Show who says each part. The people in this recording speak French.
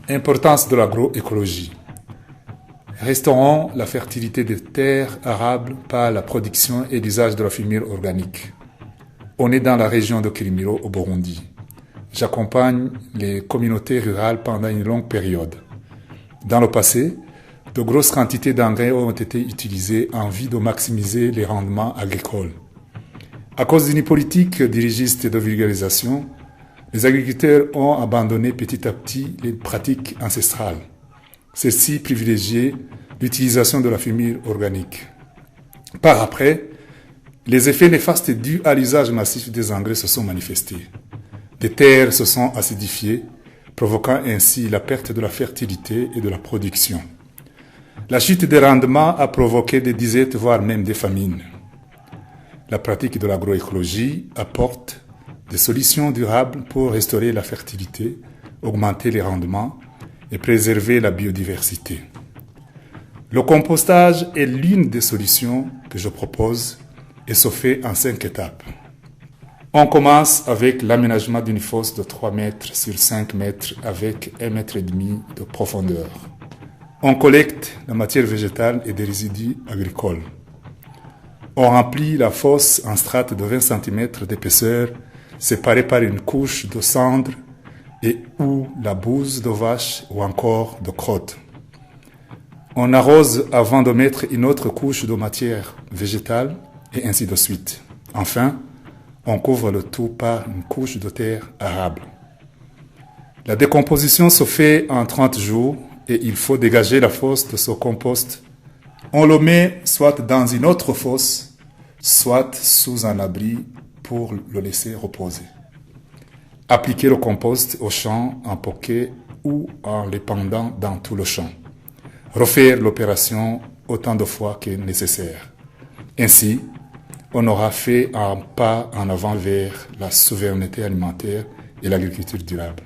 Speaker 1: Importance de l'agroécologie. Restaurons la fertilité des terres arables par la production et l'usage de la fumier organique. On est dans la région de Kirimiro au Burundi. J'accompagne les communautés rurales pendant une longue période. Dans le passé, de grosses quantités d'engrais ont été utilisées en vue de maximiser les rendements agricoles. À cause d'une politique dirigiste de vulgarisation, les agriculteurs ont abandonné petit à petit les pratiques ancestrales. Celles-ci privilégiaient l'utilisation de la fumier organique. Par après, les effets néfastes dus à l'usage massif des engrais se sont manifestés. Les terres se sont acidifiées, provoquant ainsi la perte de la fertilité et de la production. La chute des rendements a provoqué des disettes, voire même des famines. La pratique de l'agroécologie apporte des solutions durables pour restaurer la fertilité, augmenter les rendements et préserver la biodiversité. Le compostage est l'une des solutions que je propose et se fait en 5 étapes. On commence avec l'aménagement d'une fosse de 3 mètres sur 5 mètres avec 1,5 mètre de profondeur. On collecte la matière végétale et des résidus agricoles. On remplit la fosse en strates de 20 cm d'épaisseur, séparées par une couche de cendre et ou la bouse de vache ou encore de crotte. On arrose avant de mettre une autre couche de matière végétale et ainsi de suite. Enfin, on couvre le tout par une couche de terre arable. La décomposition se fait en 30 jours et il faut dégager la fosse de ce compost. On le met soit dans une autre fosse, soit sous un abri pour le laisser reposer. Appliquer le compost au champ en poquet ou en l'épandant dans tout le champ. Refaire l'opération autant de fois que nécessaire. Ainsi, on aura fait un pas en avant vers la souveraineté alimentaire et l'agriculture durable.